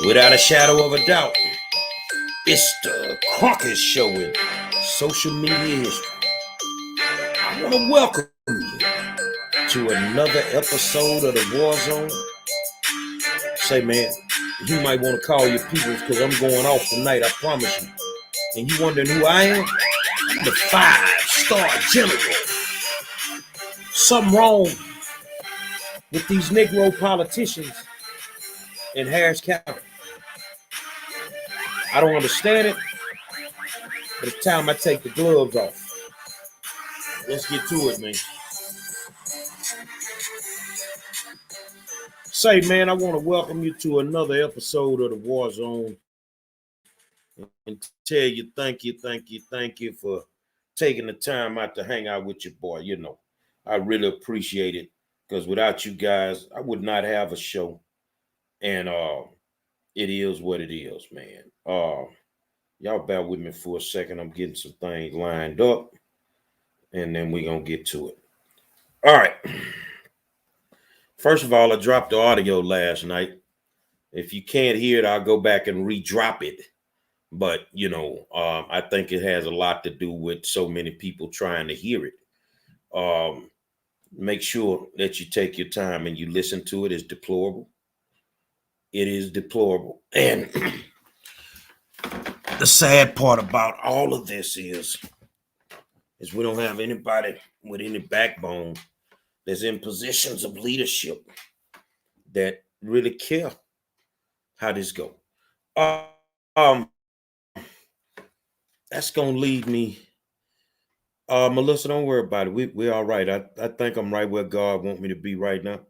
Without a shadow of a doubt, it's the Cronkite Show in social media history. I want to welcome you to another episode of the War Zone. Say, man, you might want to call your people because I'm going off tonight, I promise you. And you wondering who I am? I'm the 5-star general. Something wrong with these Negro politicians in Harris County. I don't understand it, but it's time I take the gloves off. Let's get to it, man. Say, man, I want to welcome you to another episode of the War Zone and tell you thank you for taking the time out to hang out with your boy. You know, I really appreciate it because without you guys, I would not have a show. And it is what it is, man. Y'all bear with me for a second. I'm getting some things lined up, and then we're gonna get to it. All right. First of all, I dropped the audio last night. If you can't hear it, I'll go back and re-drop it. But, you know, I think it has a lot to do with so many people trying to hear it. Make sure that you take your time and you listen to it. It's deplorable. It is deplorable. And the sad part about all of this is we don't have anybody with any backbone that's in positions of leadership that really care how this go. That's gonna lead me. Melissa, don't worry about it. We're all right. I think I'm right where God want me to be right now.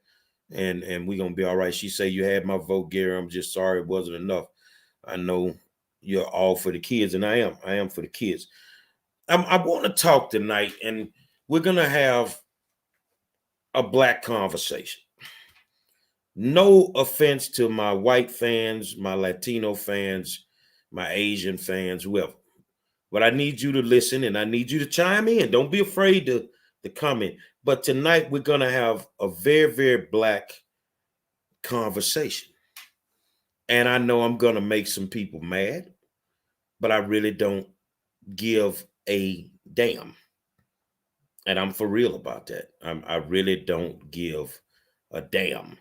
And we're gonna be all right. She said you had my vote, Gary. I'm just sorry it wasn't enough. I know you're all for the kids, and I am for the kids. I want to talk tonight, and we're gonna have a black conversation. No offense to my white fans, my Latino fans, my Asian fans, whoever. But I need you to listen and I need you to chime in. Don't be afraid to comment. But tonight we're going to have a very, very black conversation. And I know I'm going to make some people mad, but I really don't give a damn. And I'm for real about that. I really don't give a damn.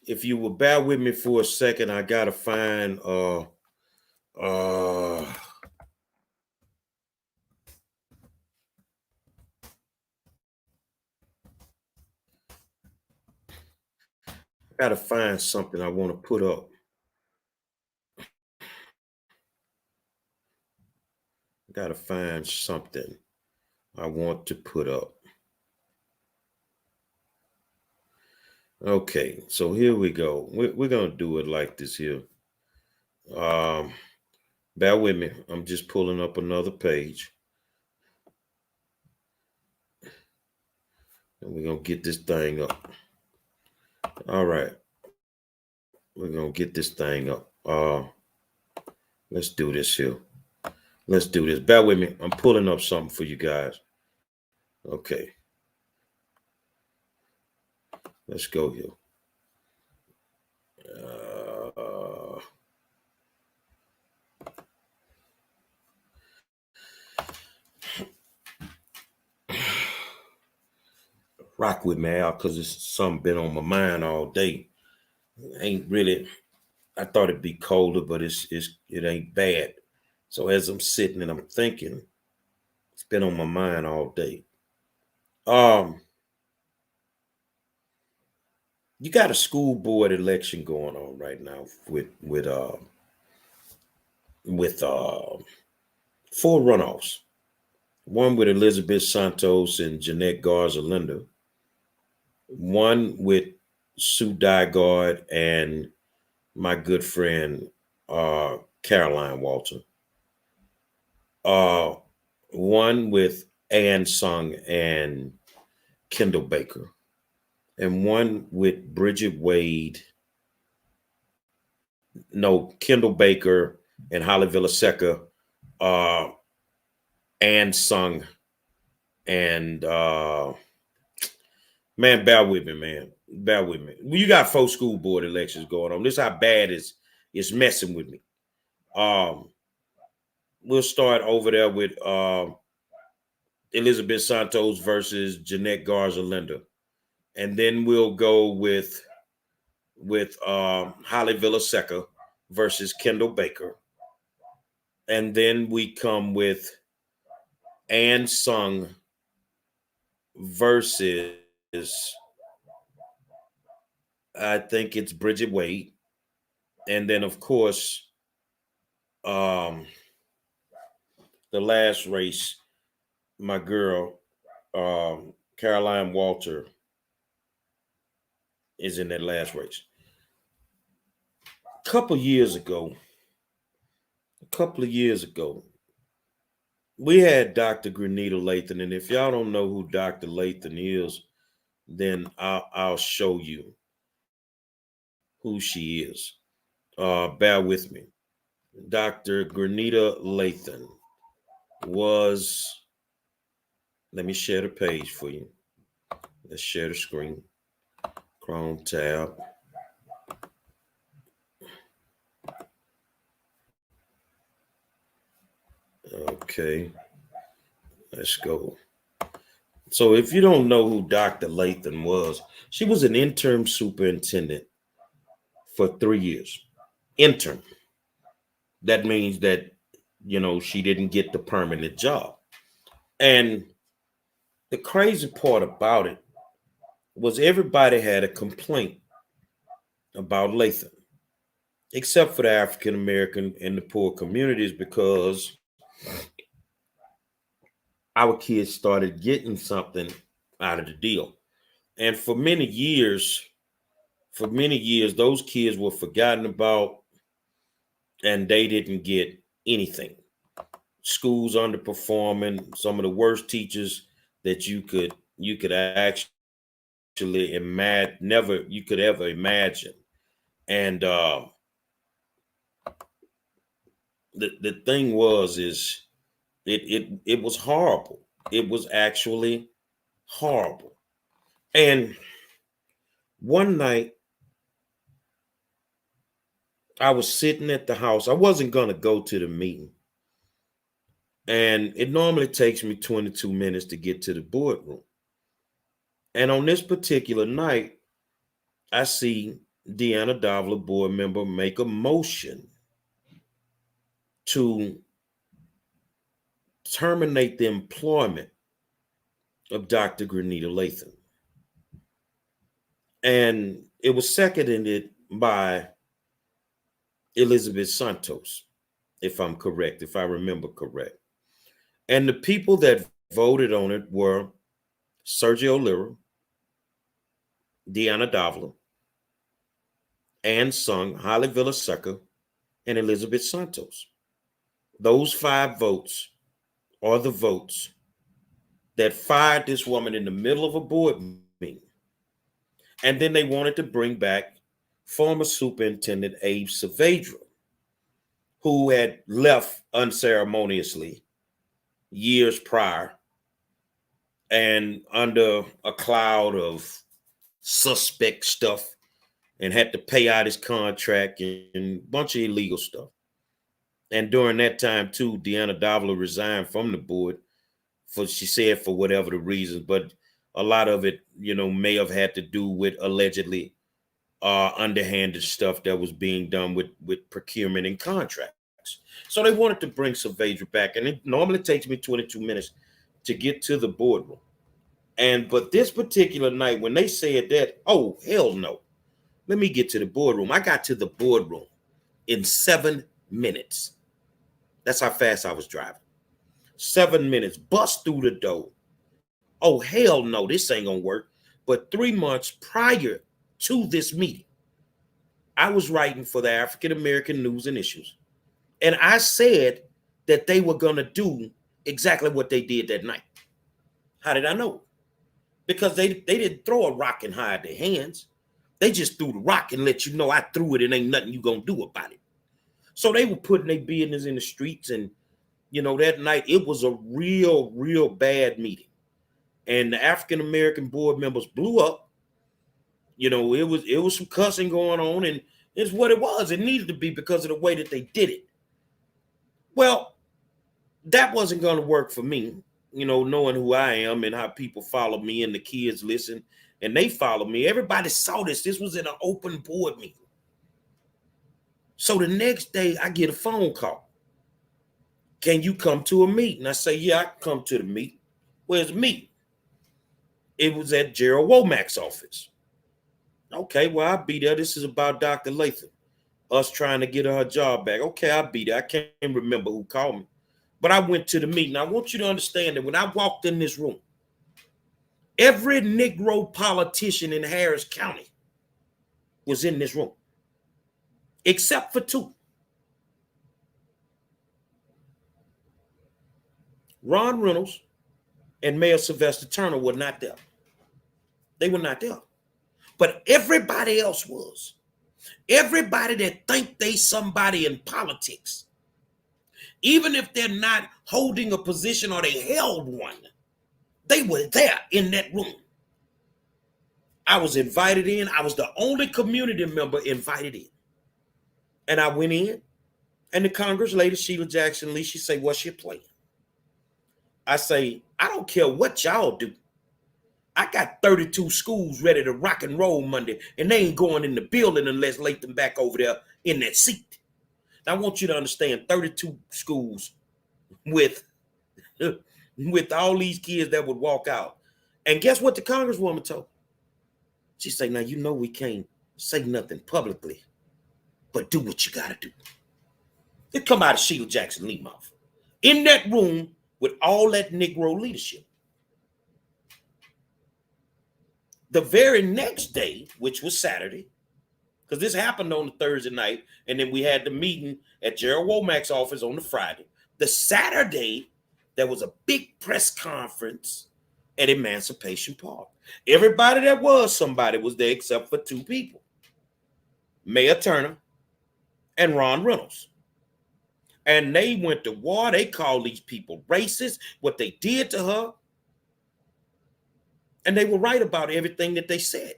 If you will bear with me for a second, I got to find something I want to put up. Got to find something I want to put up. Okay, so here we go. We're going to do it like this here. Bear with me. I'm just pulling up another page. And we're going to get this thing up. All right. We're going to get this thing up. Let's do this here. Let's do this. Bear with me. I'm pulling up something for you guys. Okay. Let's go here. Rock with me, Al, because it's something been on my mind all day. Ain't really. I thought it'd be colder, but it ain't bad. So as I'm sitting and I'm thinking, it's been on my mind all day. You got a school board election going on right now with 4 runoffs. One with Elizabeth Santos and Jeanette Garza-Linder. One with Sue Dygard and my good friend Caroline Walter. One with Ann Sung and Kendall Baker. And one with Bridget Wade. No, Kendall Baker and Holly Villaseca, Ann Sung, and man, bear with me, man. Bear with me. Well, you got 4 school board elections going on. This is how bad it's messing with me. Um, we'll start over there with Elizabeth Santos versus Jeanette Garza Linder, and then we'll go with Holly Villaseca versus Kendall Baker, and then we come with Ann Sung versus I think it's Bridget Wade, and then of course um, the last race, my girl Caroline Walter is in that last race. Couple years ago, a couple of years ago, we had Dr. Grenita Lathan, and if y'all don't know who Dr. Lathan is, then I'll show you who she is. Bear with me. Dr. Grenita Lathan was. Let me share the page for you. Let's share the screen. Chrome tab. Okay, let's go. So if you don't know who Dr. Lathan was, she was an interim superintendent for 3 years. Interim. That means that, she didn't get the permanent job. And the crazy part about it was everybody had a complaint about Lathan, except for the African American and the poor communities, because our kids started getting something out of the deal. And for many years, those kids were forgotten about and they didn't get anything. Schools underperforming, some of the worst teachers that you could actually imagine, never you could ever imagine. And the thing was is it was horrible. It was actually horrible. And one night I was sitting at the house. I wasn't gonna go to the meeting. And it normally takes me 22 minutes to get to the boardroom. And on this particular night, I see Deanna Davila, board member, make a motion to terminate the employment of Dr. Grenita Lathan. And it was seconded by Elizabeth Santos, if I'm correct, if I remember correct. And the people that voted on it were Sergio Lira, Deanna Davila, Ann Sung, Holly Villaseca, and Elizabeth Santos. Those 5 votes are the votes that fired this woman in the middle of a board meeting. And then they wanted to bring back former Superintendent Abe Saavedra, who had left unceremoniously years prior and under a cloud of suspect stuff and had to pay out his contract and a bunch of illegal stuff. And during that time, too, Deanna Davila resigned from the board she said for whatever the reasons, but a lot of it, may have had to do with allegedly underhanded stuff that was being done with procurement and contracts. So they wanted to bring Saavedra back, and it normally takes me 22 minutes to get to the boardroom. But this particular night, when they said that, oh hell no, let me get to the boardroom. I got to the boardroom in 7 minutes. That's how fast I was driving. 7 minutes, bust through the door. Oh hell no, this ain't gonna work. But 3 months prior to this meeting, I was writing for the African American News and Issues. And I said that they were going to do exactly what they did that night. How did I know? Because they didn't throw a rock and hide their hands. They just threw the rock and let you know I threw it and ain't nothing you going to do about it. So they were putting their business in the streets. And, that night it was a real, real bad meeting. And the African American board members blew up. It was some cussing going on, and it's what it was. It needed to be because of the way that they did it. Well, that wasn't going to work for me, knowing who I am and how people follow me and the kids listen and they follow me. Everybody saw this. This was in an open board meeting. So the next day I get a phone call. Can you come to a meeting? I say, yeah, I can come to the meeting. Where's the meeting? It was at Gerald Womack's office. Okay, well, I'll be there. This is about Dr. Latham, us trying to get her job back. Okay, I'll be there. I can't remember who called me. But I went to the meeting. I want you to understand that when I walked in this room, every Negro politician in Harris County was in this room, except for two. Ron Reynolds and Mayor Sylvester Turner were not there. They were not there. But everybody else was. Everybody that think they somebody in politics, even if they're not holding a position or they held one, they were there in that room. I was invited in. I was the only community member invited in. And I went in, and the Congress lady, Sheila Jackson Lee, she say, what's your plan? I say, I don't care what y'all do. I got 32 schools ready to rock and roll Monday, and they ain't going in the building unless Latham back over there in that seat. Now, I want you to understand, 32 schools with all these kids that would walk out. And guess what the Congresswoman told? She said, now, we can't say nothing publicly, but do what you got to do. It come out of Sheila Jackson Lee mouth. In that room with all that Negro leadership. The very next day, which was Saturday, because this happened on the Thursday night, and then we had the meeting at Gerald Womack's office on the Friday. The Saturday, there was a big press conference at Emancipation Park. Everybody that was somebody was there except for two people, Mayor Turner and Ron Reynolds. And they went to war. They called these people racist, what they did to her. And they were right about everything that they said.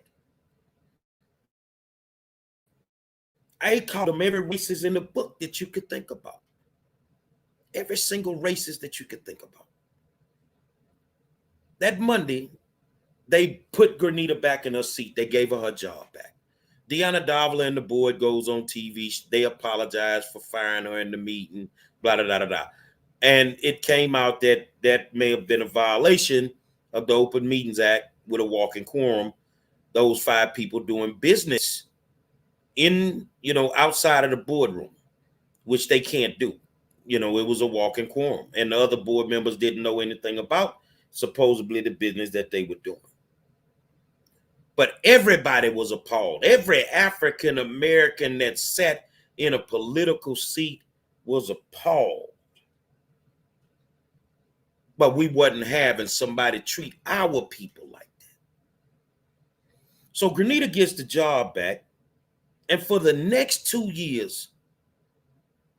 I called them every racist in the book that you could think about. Every single racist that you could think about. That Monday, they put Grenita back in her seat. They gave her job back. Deanna Davila and the board goes on TV. They apologize for firing her in the meeting, blah, blah, blah, blah, blah. And it came out that that may have been a violation of the Open Meetings Act with a walking quorum. Those 5 people doing business in, outside of the boardroom, which they can't do. It was a walking quorum. And the other board members didn't know anything about supposedly the business that they were doing. But everybody was appalled. Every African American that sat in a political seat was appalled. But we wasn't having somebody treat our people like that. So Grenita gets the job back. And for the next 2 years,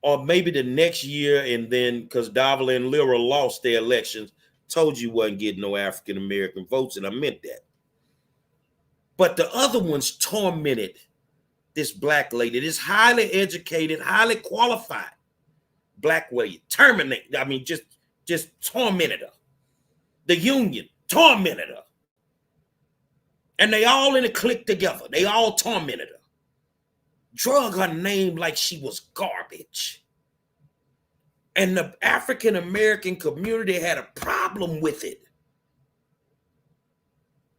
or maybe the next year, and then because Davila and Lyra lost their elections, told you wasn't getting no African American votes, and I meant that. But the other ones tormented this black lady, this highly educated, highly qualified black lady. Just tormented her. The union tormented her. And they all in a clique together. They all tormented her. Drug her name like she was garbage. And the African American community had a problem with it.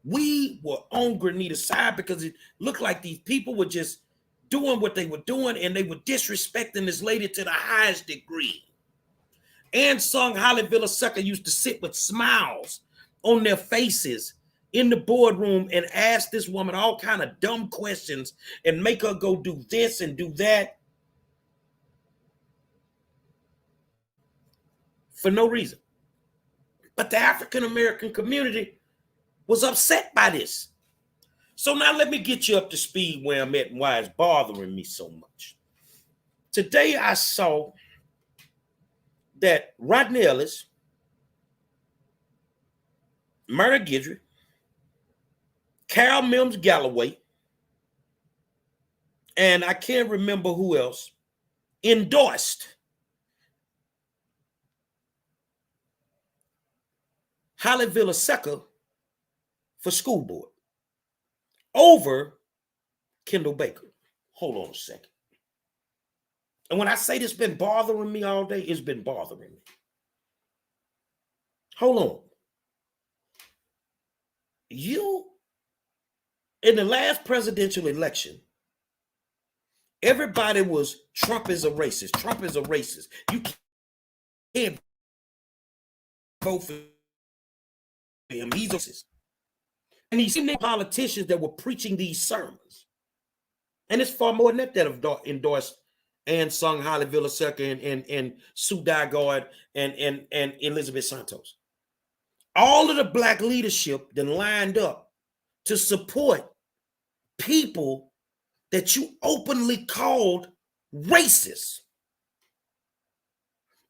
We were on Grenita's side because it looked like these people were just doing what they were doing, and they were disrespecting this lady to the highest degree. And Sung Hollyville Sucker used to sit with smiles on their faces in the boardroom and ask this woman all kind of dumb questions and make her go do this and do that for no reason. But the African American community was upset by this. So now let me get you up to speed where I'm at and why it's bothering me so much. Today I saw that Rodney Ellis, Myrna Guidry, Carol Mims Galloway, and I can't remember who else, endorsed Holly Villaseca for school board over Kendall Baker. Hold on a second. And when I say this been bothering me all day, it's been bothering me. Hold on. You, in the last presidential election, everybody was, Trump is a racist. Trump is a racist. You can't vote for him. He's a racist. And these politicians that were preaching these sermons, and it's far more than that have endorsed and sung Holly Villaseca and Sue Dygard and Elizabeth Santos. All of the black leadership then lined up to support people that you openly called racist.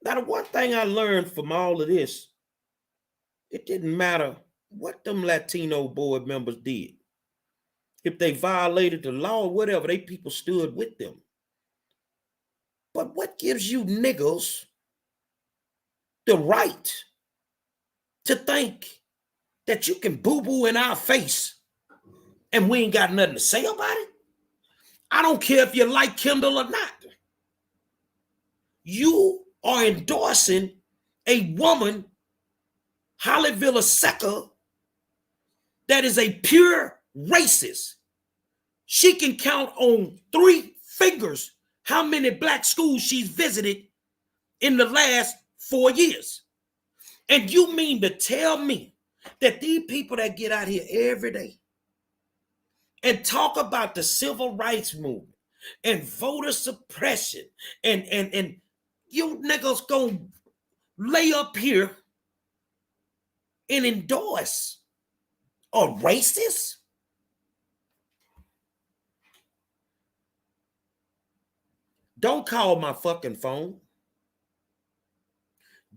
Now, the one thing I learned from all of this, it didn't matter what them Latino board members did. If they violated the law or whatever, they people stood with them. But what gives you niggas the right to think that you can boo-boo in our face and we ain't got nothing to say about it? I don't care if you like Kendall or not. You are endorsing a woman, Holly Villaseca, that is a pure racist. She can count on 3 fingers how many black schools she's visited in the last 4 years. And you mean to tell me that these people that get out here every day and talk about the civil rights movement and voter suppression and you niggas gonna lay up here and endorse a racist? Don't call my fucking phone.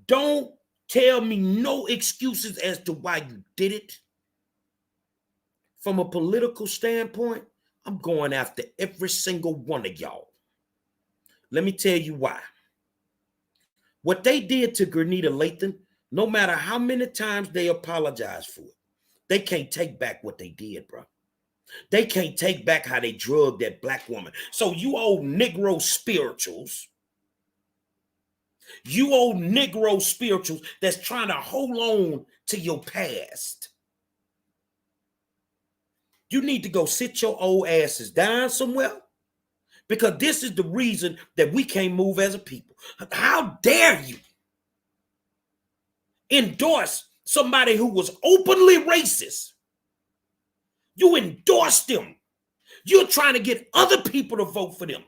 Don't tell me no excuses as to why you did it. From a political standpoint, I'm going after every single one of y'all. Let me tell you why. What they did to Grenita Lathan, no matter how many times they apologize for it, they can't take back what they did, bro. They can't take back how they drugged that black woman. So you old Negro spirituals, that's trying to hold on to your past, you need to go sit your old asses down somewhere, because this is the reason that we can't move as a people. How dare you endorse somebody who was openly racist? You endorsed them. You're trying to get other people to vote for them.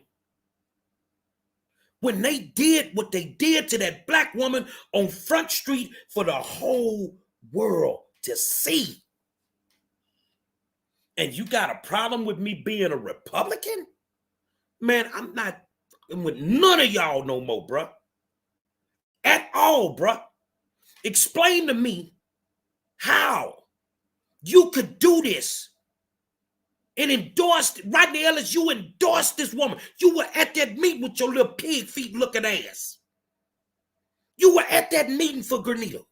When they did what they did to that black woman on Front Street for the whole world to see. And you got a problem with me being a Republican? Man, I'm not with none of y'all no more, bruh. At all, bruh. Explain to me how you could do this and endorsed, Rodney Ellis, you endorsed this woman. You were at that meeting with your little pig feet looking ass. You were at that meeting for Grenita.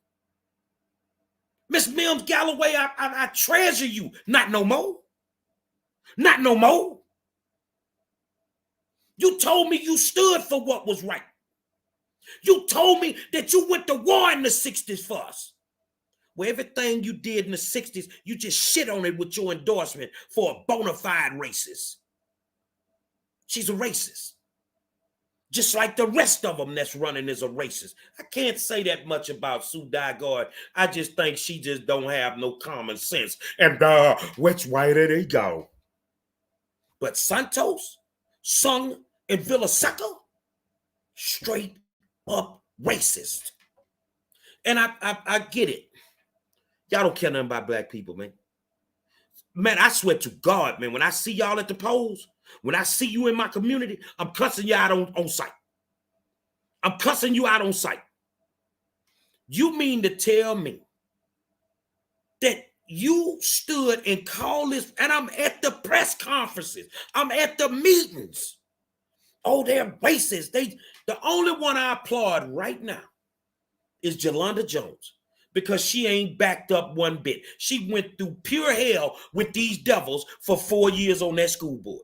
Miss Mims Galloway, I treasure you. Not no more. Not no more. You told me you stood for what was right. You told me that you went to war in the 60s for us. Well, everything you did in the 60s, you just shit on it with your endorsement for a bona fide racist. She's a racist. Just like the rest of them that's running is a racist. I can't say that much about Sue Dygard. I just think she just don't have no common sense. And which way did he go? But Santos, Sung, and Villaseca, straight up racist. And I get it. Y'all don't care nothing about black people, man. Man, I swear to God, man, when I see y'all at the polls, when I see you in my community, I'm cussing you out on sight. I'm cussing you out on sight. You mean to tell me that You stood and called this, and I'm at the press conferences. I'm at the meetings. Oh, they're racist. The only one I applaud right now is Jolanda Jones, because she ain't backed up one bit. She went through pure hell with these devils for 4 years on that school board.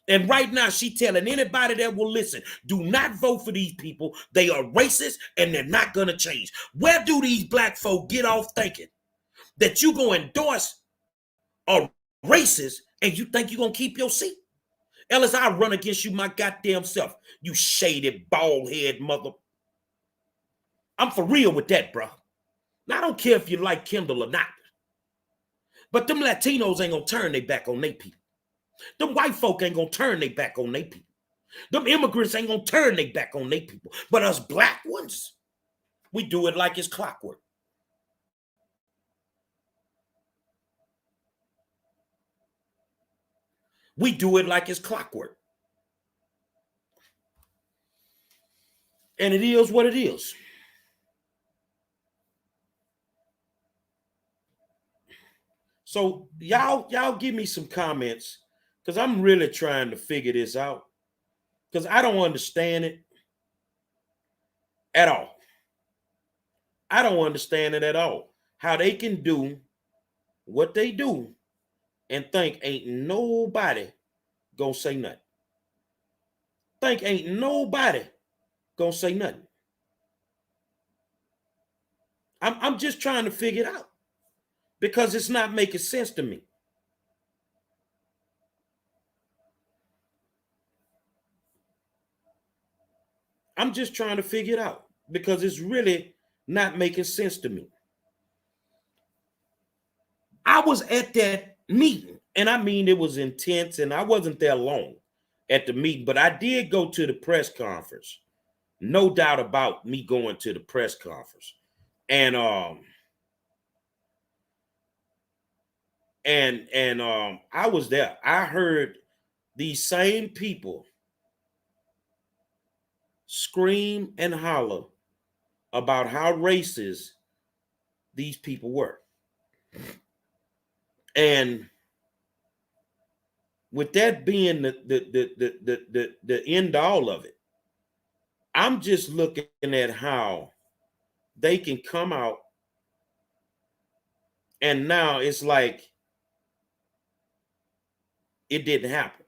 And right now, she telling anybody that will listen, do not vote for these people. They are racist and they're not going to change. Where do these black folk get off thinking that you going to endorse a racist and you think you're going to keep your seat? Ellis, I run against you my goddamn self, you shaded, bald-head mother. I'm for real with that, bro. Now, I don't care if you like Kendall or not, but them Latinos ain't going to turn their back on their people. Them white folk ain't going to turn their back on their people. Them immigrants ain't going to turn their back on their people. But us black ones, we do it like it's clockwork. We do it like it's clockwork. And it is what it is. So y'all give me some comments, because I'm really trying to figure this out, because I don't understand it at all. I don't understand it at all. How they can do what they do and think ain't nobody gonna say nothing. Think ain't nobody gonna say nothing. I'm just trying to figure it out, because it's not making sense to me. I'm just trying to figure it out, because it's really not making sense to me. I was at that meeting, and I mean, it was intense, and I wasn't there long at the meeting, but I did go to the press conference. No doubt about me going to the press conference. And I was there. I heard these same people scream and holler about how racist these people were. And with that being the end all of it, I'm just looking at how they can come out, and now it's like it didn't happen.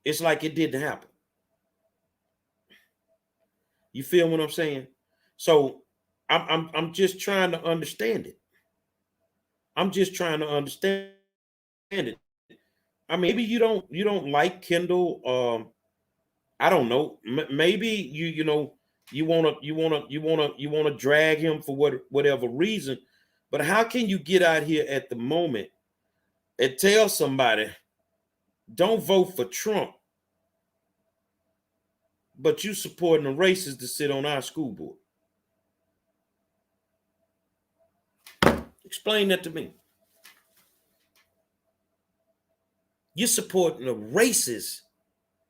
It's like it didn't happen. You feel what I'm saying? So I'm just trying to understand it. I'm just trying to understand it. I mean, maybe you don't like Kendall. I don't know. Maybe you wanna drag him for whatever reason. But how can you get out here at the moment and tell somebody don't vote for Trump, but you supporting the racists to sit on our school board? Explain that to me. You're supporting the racists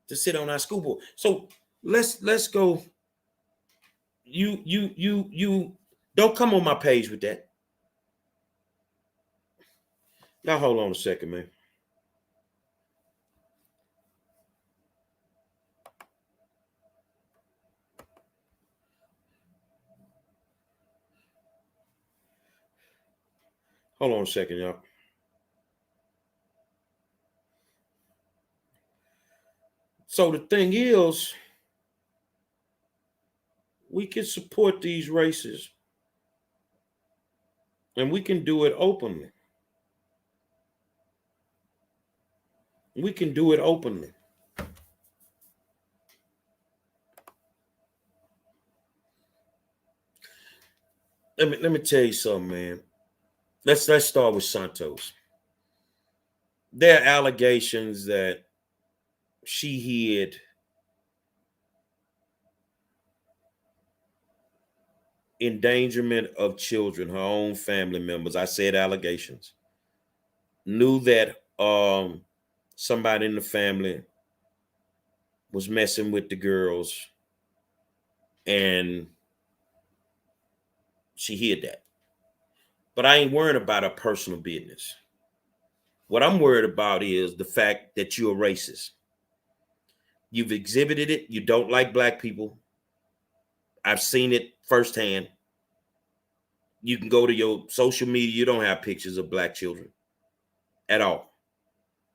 to sit on our school board. So let's go. You don't come on my page with that. Now hold on a second, man. Hold on a second, y'all. So the thing is, we can support these races, and we can do it openly. We can do it openly. Let me tell you something, man. Let's start with Santos. There are allegations that she hid endangerment of children, her own family members. I said allegations. Knew that somebody in the family was messing with the girls, and She hid that. But I ain't worried about her personal business. What I'm worried about is the fact that you're a racist. You've exhibited it. You don't like black people. I've seen it firsthand. You can go to your social media. You don't have pictures of black children at all.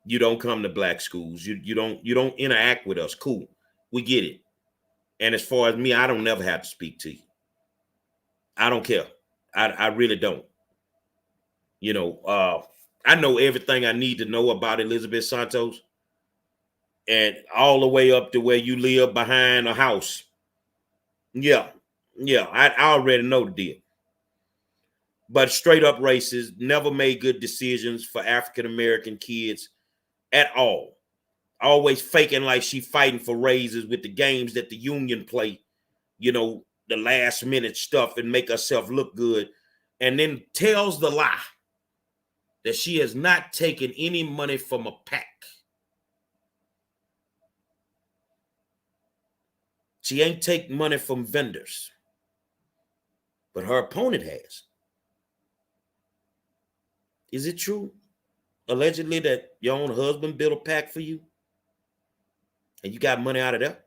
You don't come to black schools. You don't interact with us. Cool. We get it. And as far as me, I don't never have to speak to you. I don't care. I really don't. I know everything I need to know about Elizabeth Santos, and all the way up to where you live behind a house. Yeah. I already know the deal. But straight up racist, never made good decisions for African American kids at all. Always faking like she fighting for raises with the games that the union play, the last minute stuff, and make herself look good. And then tells the lie that she has not taken any money from a PAC. She ain't take money from vendors, but her opponent has. Is it true, allegedly, that your own husband built a PAC for you and you got money out of that?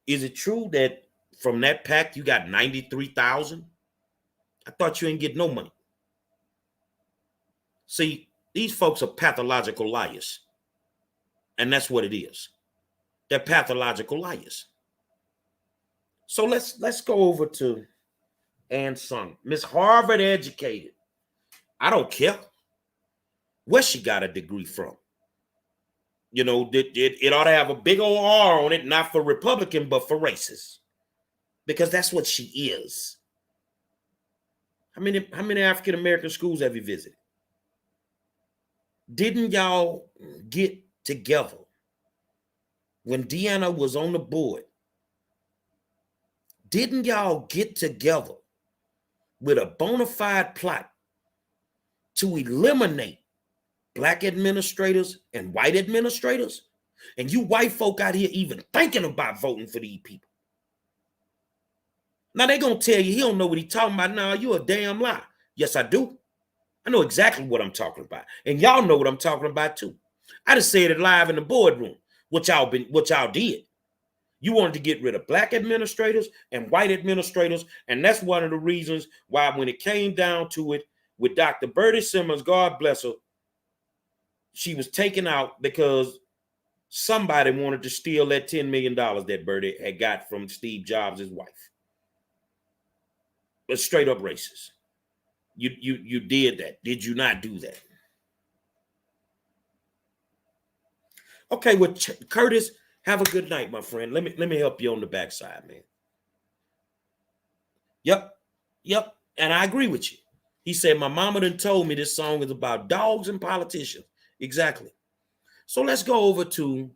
Is it true that from that PAC you got $93,000? I thought you ain't get no money. See, these folks are pathological liars, and that's what it is. They're pathological liars. So let's go over to Ann Sung, Miss Harvard educated. I don't care where she got a degree from. It ought to have a big old R on it, not for Republican, but for racist, because that's what she is. How many African American schools have you visited? Didn't y'all get together when Deanna was on the board? Didn't y'all get together with a bona fide plot to eliminate black administrators and white administrators? And you white folk out here even thinking about voting for these people. Now they're going to tell you he don't know what he's talking about. Now you a damn lie. Yes, I do. I know exactly what I'm talking about. And y'all know what I'm talking about too. I just said it live in the boardroom, what y'all did. You wanted to get rid of black administrators and white administrators. And that's one of the reasons why when it came down to it with Dr. Bertie Simmons, God bless her, she was taken out because somebody wanted to steal that $10 million that Bertie had got from Steve Jobs' wife. But straight up racist. You did that. Did you not do that? Okay, well, Curtis, have a good night, my friend. Let me help you on the backside, man. Yep. And I agree with you. He said, my mama done told me this song is about dogs and politicians. Exactly. So let's go over to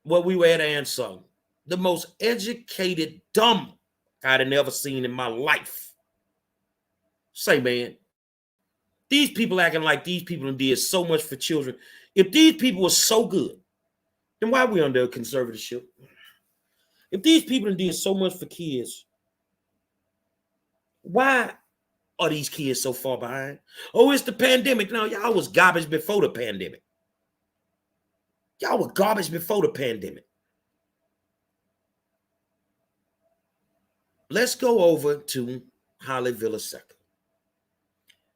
what we were at Ann Sung. The most educated dumb I'd have never seen in my life. Say, man, these people acting like these people did so much for children. If these people were so good, then why are we under a conservatorship? If these people did so much for kids, why are these kids so far behind? Oh, it's the pandemic. No, y'all was garbage before the pandemic. Y'all were garbage before the pandemic. Let's go over to Holly Villaseca.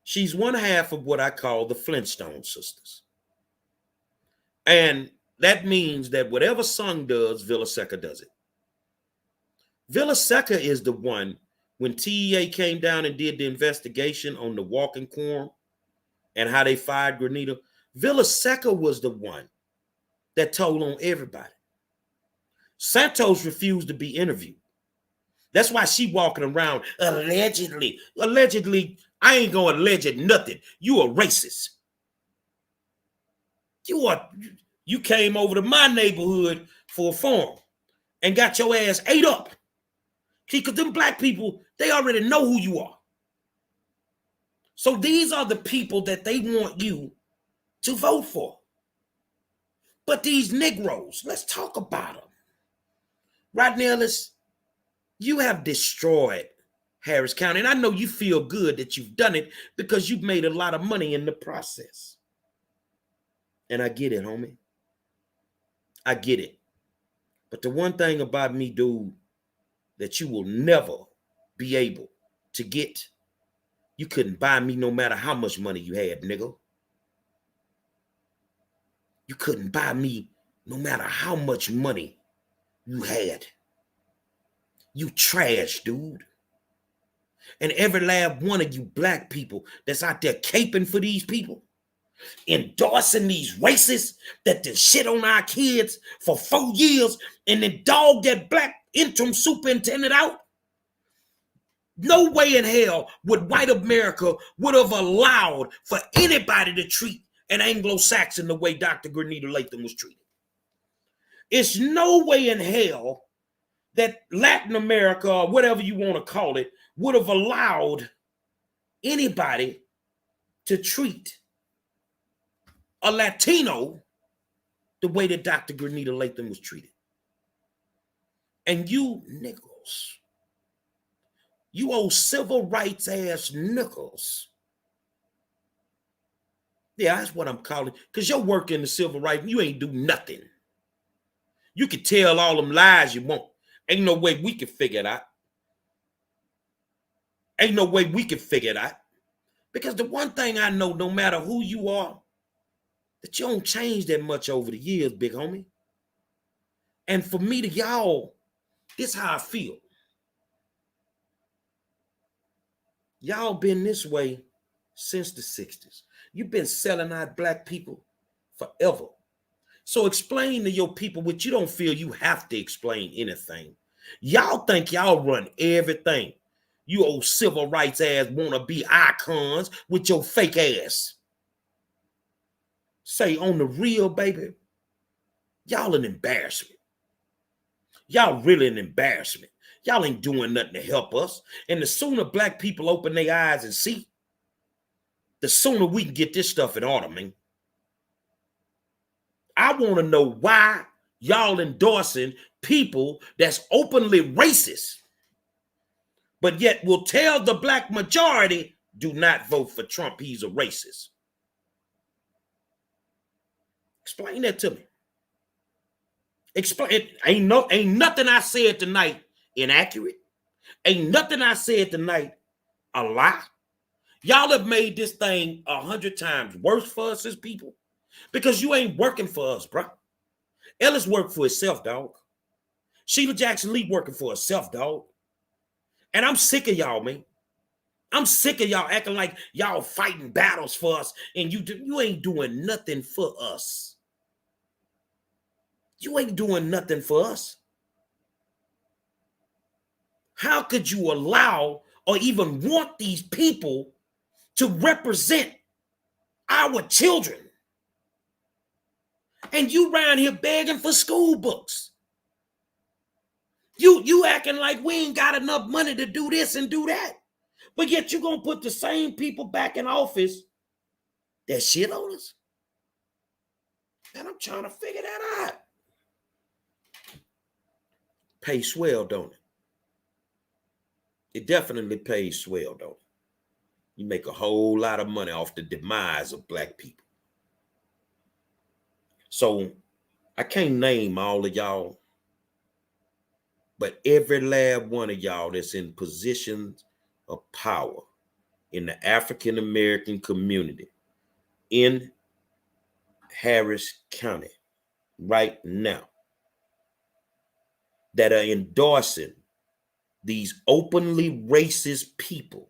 She's one half of what I call the Flintstone sisters. And that means that whatever Sung does, Villaseca does it. Villaseca is the one, when TEA came down and did the investigation on the walking quorum and how they fired Grenita, Villaseca was the one that told on everybody. Santos refused to be interviewed. That's why she walking around allegedly. Allegedly, I ain't gonna allege nothing. You a racist. You came over to my neighborhood for a forum and got your ass ate up. See, because them black people, they already know who you are. So these are the people that they want you to vote for. But these Negroes, let's talk about them. Right now, You have destroyed Harris County. And I know you feel good that you've done it because you've made a lot of money in the process. And I get it, homie. I get it. But the one thing about me, dude, that you will never be able to get, you couldn't buy me no matter how much money you had, nigga. You couldn't buy me no matter how much money you had. You trash, dude. And every last one of you black people that's out there caping for these people, endorsing these racists that did shit on our kids for 4 years and then dog that black interim superintendent out. No way in hell would white America would have allowed for anybody to treat an Anglo-Saxon the way Dr. Grenita Latham was treated. It's no way in hell that Latin America, or whatever you want to call it, would have allowed anybody to treat a Latino the way that Dr. Grenita Latham was treated. And you nickels, you old civil rights ass nickels. Yeah, that's what I'm calling, because your work in the civil rights, you ain't do nothing. You can tell all them lies you want. Ain't no way we can figure it out. Ain't no way we can figure it out. Because the one thing I know, no matter who you are, that you don't change that much over the years, big homie. And for me to y'all, this how I feel. Y'all been this way since the 60s. You've been selling out black people forever. So explain to your people what you don't feel you have to explain anything. Y'all think y'all run everything. You old civil rights ass wanna be icons with your fake ass. Say on the real, baby, y'all an embarrassment. Y'all really an embarrassment. Y'all ain't doing nothing to help us. And the sooner black people open their eyes and see, the sooner we can get this stuff in order, man. I want to know why y'all endorsing people that's openly racist, but yet will tell the black majority, do not vote for Trump, he's a racist. Explain that to me. Explain it. Ain't nothing I said tonight inaccurate. Ain't nothing I said tonight a lie. Y'all have made this thing 100 times worse for us as people because you ain't working for us, bro. Ellis worked for himself, dog. Sheila Jackson Lee working for herself, dog. And I'm sick of y'all, man. I'm sick of y'all acting like y'all fighting battles for us and you ain't doing nothing for us. You ain't doing nothing for us. How could you allow or even want these people to represent our children? And you around here begging for school books. You acting like we ain't got enough money to do this and do that. But yet you're going to put the same people back in office that shit on us. And I'm trying to figure that out. Pays swell, don't it? It definitely pays swell, don't it? You make a whole lot of money off the demise of black people. So I can't name all of y'all, but every last one of y'all that's in positions of power in the African American community in Harris County right now that are endorsing these openly racist people.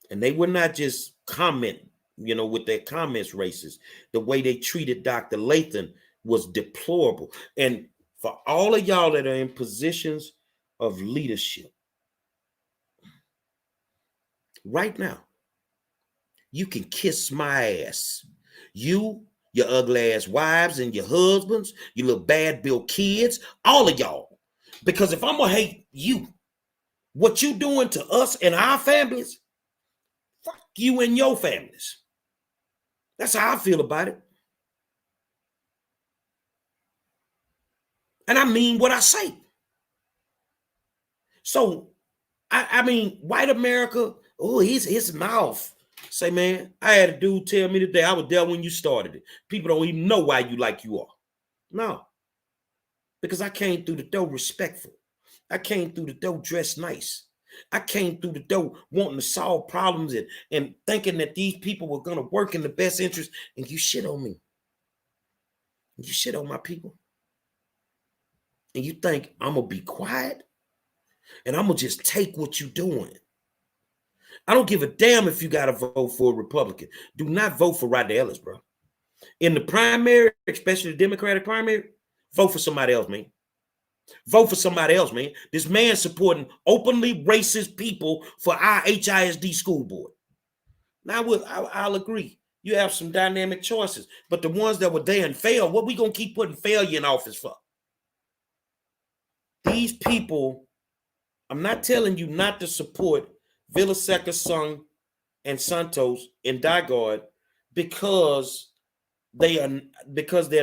And they were not just comment, with their comments racist. The way they treated Dr. Latham was deplorable. And for all of y'all that are in positions of leadership right now, you can kiss my ass. You, your ugly ass wives and your husbands, your little bad bill kids, all of y'all. Because if I'm gonna hate you, what you doing to us and our families, fuck you and your families. That's how I feel about it. And I mean what I say. So, I mean, white America, oh, his mouth. Say, man, I had a dude tell me today, I was there when you started it. People don't even know why you like you are. No. Because I came through the door respectful. I came through the door dressed nice. I came through the door wanting to solve problems and thinking that these people were going to work in the best interest, and you shit on me. You shit on my people. And you think I'm going to be quiet and I'm going to just take what you're doing. I don't give a damn if you got to vote for a Republican. Do not vote for Rodney Ellis, bro. In the primary, especially the Democratic primary, vote for somebody else, man. Vote for somebody else, man. This man supporting openly racist people for our HISD school board. Now, I'll agree. You have some dynamic choices, but the ones that were there and failed, what we going to keep putting failure in office for? These people, I'm not telling you not to support Villaseca, Sung, and Santos and Dygard because they're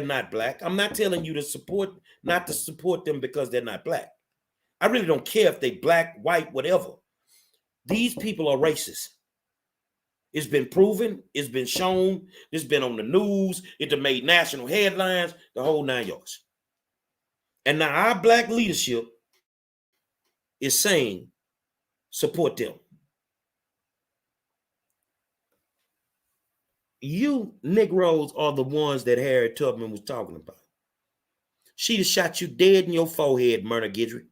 not black. I'm not telling you not to support them because they're not black. I really don't care if they black, white, whatever. These people are racist. It's been proven. It's been shown. It's been on the news. It made national headlines, the whole 9 yards. And now our black leadership is saying, support them. You Negroes are the ones that Harriet Tubman was talking about. She'd have shot you dead in your forehead, Myrna Guidry.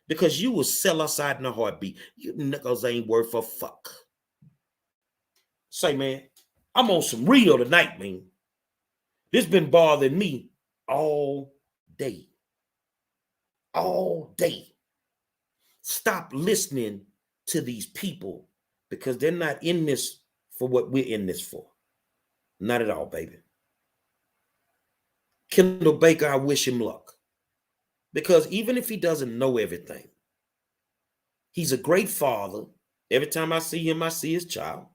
Because you will sell us out in a heartbeat. You niggas ain't worth a fuck. Say, man, I'm on some real tonight, man. This been bothering me all day. All day. Stop listening to these people because they're not in this for what we're in this for. Not at all, baby. Kendall Baker, I wish him luck. Because even if he doesn't know everything, he's a great father. Every time I see him, I see his child.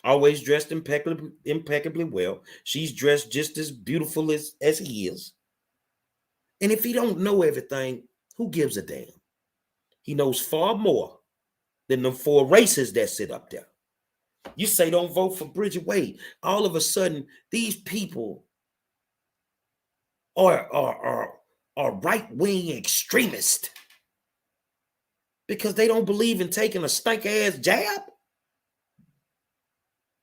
Always dressed impeccably well. She's dressed just as beautiful as he is. And if he don't know everything, who gives a damn? He knows far more than the 4 races that sit up there. You say don't vote for Bridget Wade. All of a sudden, these people are right-wing extremists because they don't believe in taking a stink-ass jab.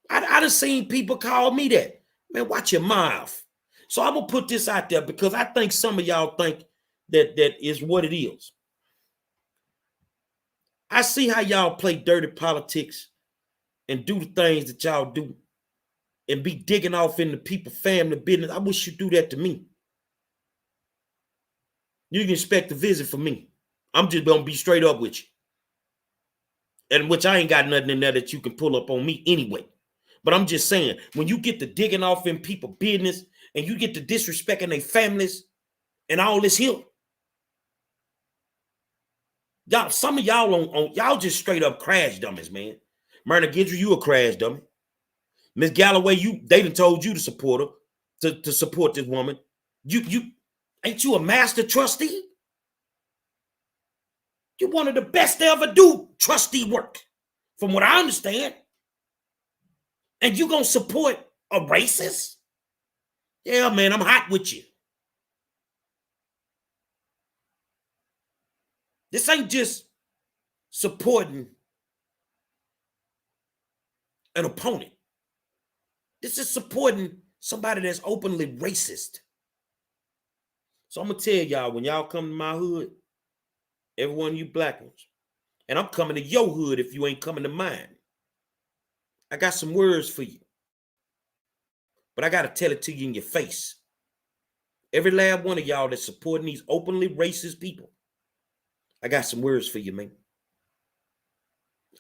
I done seen people call me that. Man, watch your mouth. So I'm going to put this out there because I think some of y'all think that is what it is. I see how y'all play dirty politics and do the things that y'all do and be digging off into people's family business. I wish you'd do that to me. You can expect a visit from me. I'm just going to be straight up with you. And which I ain't got nothing in there that you can pull up on me anyway. But I'm just saying, when you get to digging off in people's business and you get to disrespecting their families and all this here, y'all, some of y'all y'all just straight up crash dummies, man. Myrna Guidry, you a crash dummy. Miss Galloway, they done told you to support her, to support this woman. You ain't you a master trustee? You're one of the best to ever do trustee work, from what I understand. And you gonna support a racist? Yeah, man, I'm hot with you. This ain't just supporting an opponent. This is supporting somebody that's openly racist. So I'm gonna tell y'all, when y'all come to my hood, every one of you black ones, and I'm coming to your hood if you ain't coming to mine, I got some words for you. But I gotta tell it to you in your face. Every last one of y'all that's supporting these openly racist people, I got some words for you, man.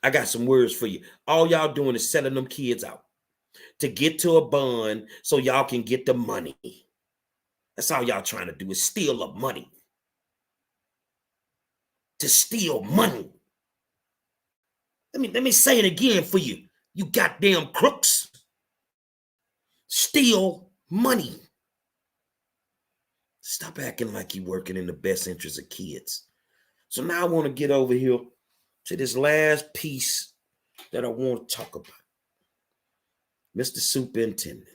I got some words for you. All y'all doing is selling them kids out to get to a bond so y'all can get the money. That's all y'all trying to do, is steal the money. To steal money. Let me say it again for you. You goddamn crooks. Steal money. Stop acting like you're working in the best interest of kids. So now I want to get over here to this last piece that I want to talk about. Mr. Superintendent.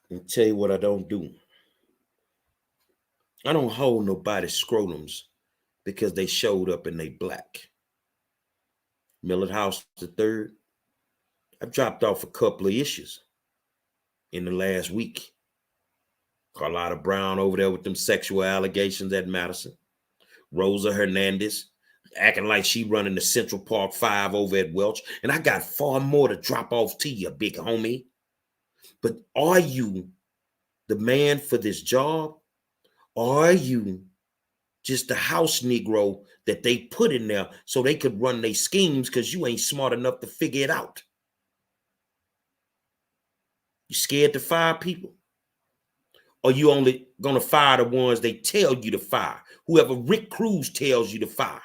Let me tell you what I don't do. I don't hold nobody's scrotums because they showed up and they black. Millard House III, I dropped off a couple of issues in the last week. Carlotta Brown over there with them sexual allegations at Madison. Rosa Hernandez acting like she running the Central Park 5 over at Welch. And I got far more to drop off to you, big homie. But are you the man for this job? Or are you just the house Negro that they put in there so they could run their schemes because you ain't smart enough to figure it out? You scared to fire people? Or you only gonna fire the ones they tell you to fire? Whoever Rick Cruz tells you to fire.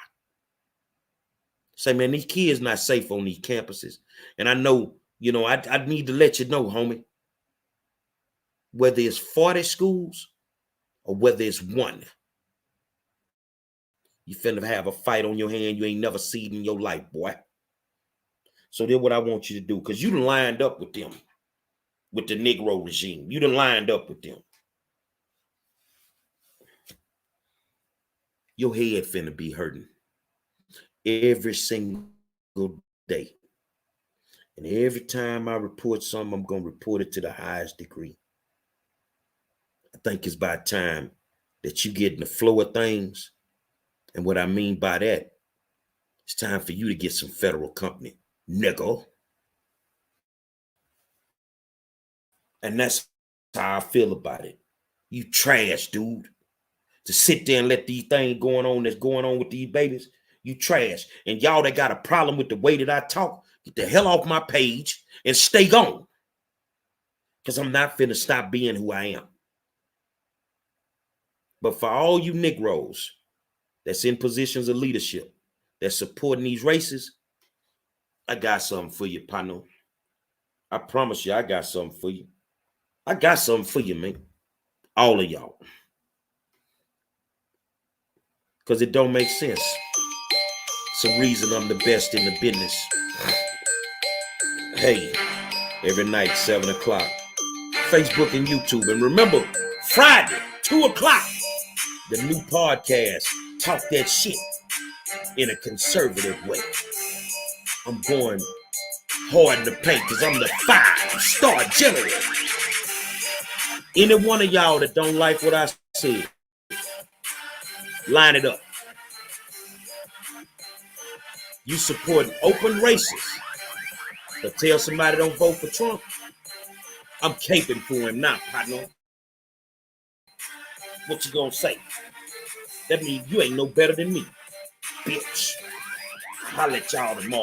Say, man, these kids not safe on these campuses. And I know, I need to let you know, homie, whether it's 40 schools or whether it's one, you finna have a fight on your hand you ain't never seen in your life, boy. So then what I want you to do, because you done lined up with them, with the Negro regime. You done lined up with them. Your head finna be hurting every single day. And every time I report something, I'm going to report it to the highest degree. I think it's about time that you get in the flow of things. And what I mean by that, it's time for you to get some federal company, nigga. And that's how I feel about it. You trash, dude. To sit there and let these things that's going on with these babies, you trash. And y'all that got a problem with the way that I talk, get the hell off my page and stay gone. Because I'm not finna stop being who I am. But for all you Negroes that's in positions of leadership, that's supporting these races, I got something for you, partner. I promise you, I got something for you. I got something for you, man. All of y'all. Because it don't make sense. It's a reason I'm the best in the business. Hey, every night, 7 o'clock. Facebook and YouTube. And remember, Friday, 2 o'clock, the new podcast, Talk That Shit in a conservative way. I'm going hard in the paint because I'm the 5-star general. Any one of y'all that don't like what I said, line it up. You supporting open races, but tell somebody don't vote for Trump. I'm caping for him now, partner. What you gonna say? That means you ain't no better than me, bitch. I'll let y'all tomorrow.